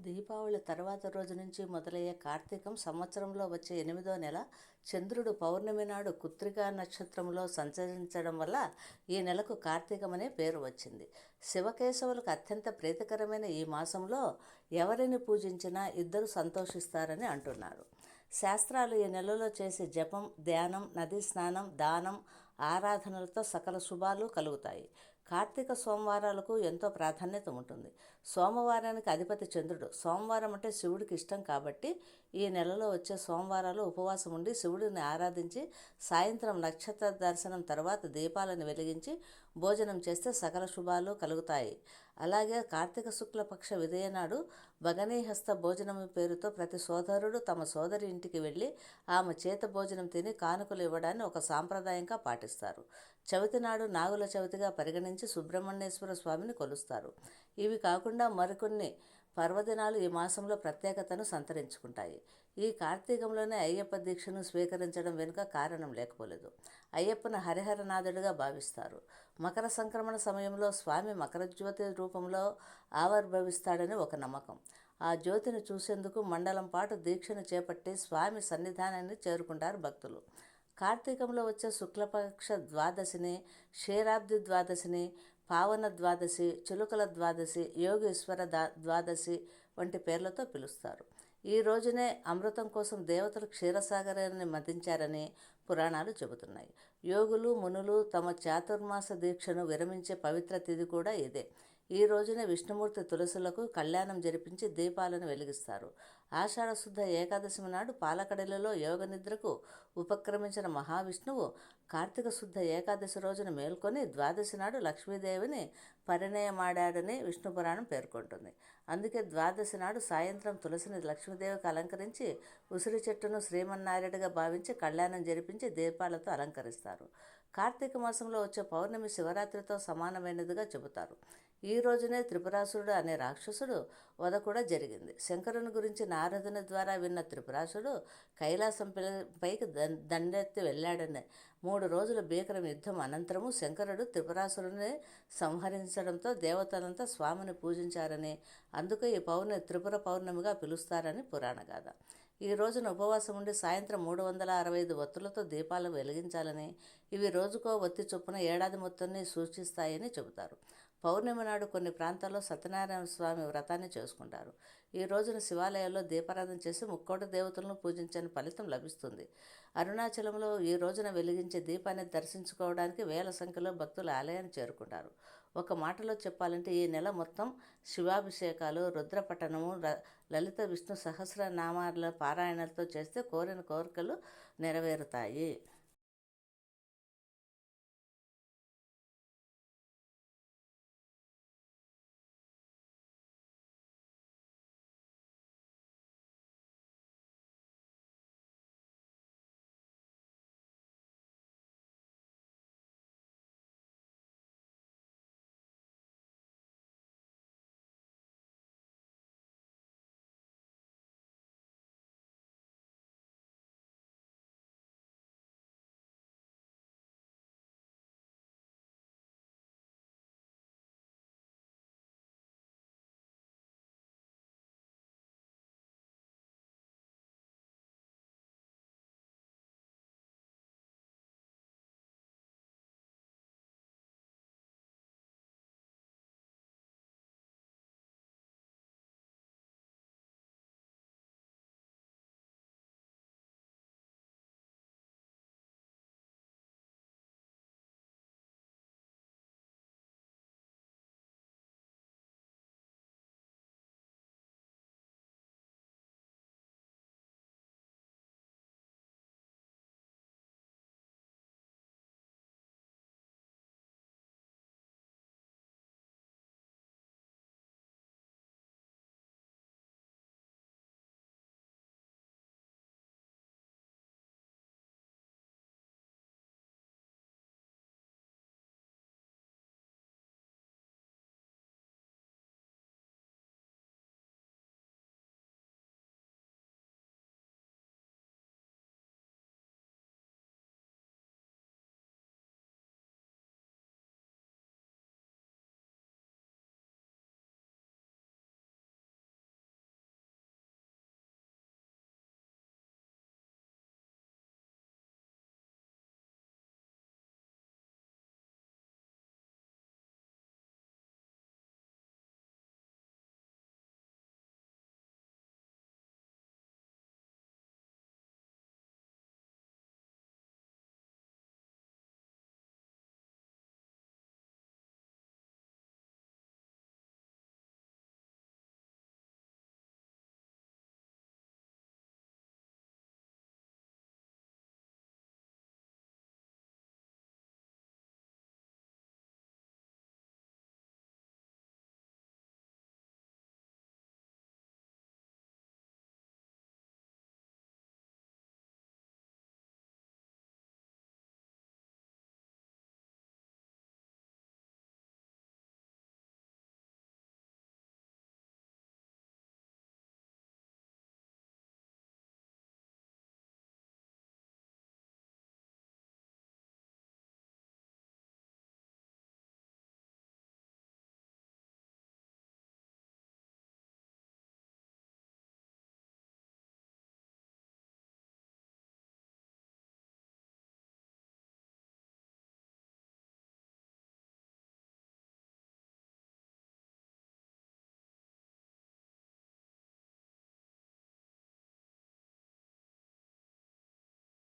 దీపావళి తర్వాత రోజు నుంచి మొదలయ్యే కార్తీకం సంవత్సరంలో వచ్చే 8వ నెల. చంద్రుడు పౌర్ణమి నాడు కృత్తికా నక్షత్రంలో సంచరించడం వల్ల ఈ నెలకు కార్తీకం అనే పేరు వచ్చింది. శివకేశవులకు అత్యంత ప్రీతికరమైన ఈ మాసంలో ఎవరిని పూజించినా ఇద్దరు సంతోషిస్తారని అంటున్నారు శాస్త్రాలు. ఈ నెలలో చేసే జపం, ధ్యానం, నదీ స్నానం, దానం, ఆరాధనలతో సకల శుభాలు కలుగుతాయి. కార్తీక సోమవారాలకు ఎంతో ప్రాధాన్యత ఉంటుంది. సోమవారానికి అధిపతి చంద్రుడు. సోమవారం అంటే శివుడికి ఇష్టం కాబట్టి ఈ నెలలో వచ్చే సోమవారాలు ఉపవాసం ఉండి శివుడిని ఆరాధించి సాయంత్రం నక్షత్ర దర్శనం తర్వాత దీపాలను వెలిగించి భోజనం చేస్తే సకల శుభాలు కలుగుతాయి. అలాగే కార్తీక శుక్లపక్ష విదయ నాడు భగనీహస్త భోజనం పేరుతో ప్రతి సోదరుడు తమ సోదరి ఇంటికి వెళ్ళి ఆమె చేత భోజనం తిని కానుకలు ఇవ్వడాన్ని ఒక సాంప్రదాయంగా పాటిస్తారు. చవితి నాడు నాగుల చవితిగా పరిగణించి సుబ్రహ్మణ్యేశ్వర స్వామిని కొలుస్తారు. ఇవి కాకుండా మరికొన్ని పర్వదినాలు ఈ మాసంలో ప్రత్యేకతను సంతరించుకుంటాయి. ఈ కార్తీకంలోనే అయ్యప్ప దీక్షను స్వీకరించడం వెనుక కారణం లేకపోలేదు. అయ్యప్పను హరిహరనాథుడిగా భావిస్తారు. మకర సంక్రమణ సమయంలో స్వామి మకరజ్యోతి రూపంలో ఆవిర్భవిస్తాడని ఒక నమ్మకం. ఆ జ్యోతిని చూసేందుకు మండలం పాటు దీక్షను చేపట్టి స్వామి సన్నిధానాన్ని చేరుకుంటారు భక్తులు. కార్తీకంలో వచ్చే శుక్లపక్ష ద్వాదశిని క్షీరాబ్ది ద్వాదశిని, పావన ద్వాదశి, చిలుకల ద్వాదశి, యోగేశ్వర ద్వాదశి వంటి పేర్లతో పిలుస్తారు. ఈ రోజునే అమృతం కోసం దేవతలు క్షీరసాగరాన్ని మదించారని పురాణాలు చెబుతున్నాయి. యోగులు, మునులు తమ చాతుర్మాస దీక్షను విరమించే పవిత్ర తిథి కూడా ఇదే. ఈ రోజున విష్ణుమూర్తి తులసులకు కళ్యాణం జరిపించి దీపాలను వెలిగిస్తారు. ఆషాఢశుద్ధ ఏకాదశి నాడు పాలకడలిలో యోగ నిద్రకు ఉపక్రమించిన మహావిష్ణువు కార్తీక శుద్ధ ఏకాదశి రోజున మేల్కొని ద్వాదశి నాడు లక్ష్మీదేవిని పరిణయమాడాడని విష్ణు పురాణం పేర్కొంటుంది. అందుకే ద్వాదశి నాడు సాయంత్రం తులసిని లక్ష్మీదేవికి అలంకరించి ఉసిరి చెట్టును శ్రీమన్నారాయణగా భావించి కళ్యాణం జరిపించి దీపాలతో అలంకరిస్తారు. కార్తీక మాసంలో వచ్చే పౌర్ణమి శివరాత్రితో సమానమైనదిగా చెబుతారు. ఈ రోజునే త్రిపురాసురుడు అనే రాక్షసుడు వధ కూడా జరిగింది. శంకరుని గురించి నారదుని ద్వారా విన్న త్రిపురాసుడు కైలాసం పైకి దండెత్తి వెళ్ళాడని 3 రోజుల భీకరం యుద్ధం అనంతరము శంకరుడు త్రిపురాసురుని సంహరించడంతో దేవతలంతా స్వామిని పూజించారని, అందుకే ఈ పౌర్ణమి త్రిపుర పౌర్ణమిగా పిలుస్తారని పురాణగాథ. ఈ రోజున ఉపవాసం ఉండి సాయంత్రం 365 ఒత్తులతో దీపాలు వెలిగించాలని, ఇవి రోజుకో ఒత్తి చొప్పున ఏడాది మొత్తాన్ని సూచిస్తాయని చెబుతారు. పౌర్ణమి నాడు కొన్ని ప్రాంతాల్లో సత్యనారాయణ స్వామి వ్రతాన్ని చేసుకుంటారు. ఈ రోజున శివాలయాల్లో దీపారాధన చేసి ముక్కోటి దేవతలను పూజించిన ఫలితం లభిస్తుంది. అరుణాచలంలో ఈ రోజున వెలిగించే దీపాన్ని దర్శించుకోవడానికి వేల సంఖ్యలో భక్తులు ఆలయాన్ని చేరుకుంటారు. ఒక మాటలో చెప్పాలంటే ఈ నెల మొత్తం శివాభిషేకాలు, రుద్రపఠనము, లలిత విష్ణు సహస్రనామాల పారాయణలతో చేస్తే కోరిన కోరికలు నెరవేరుతాయి.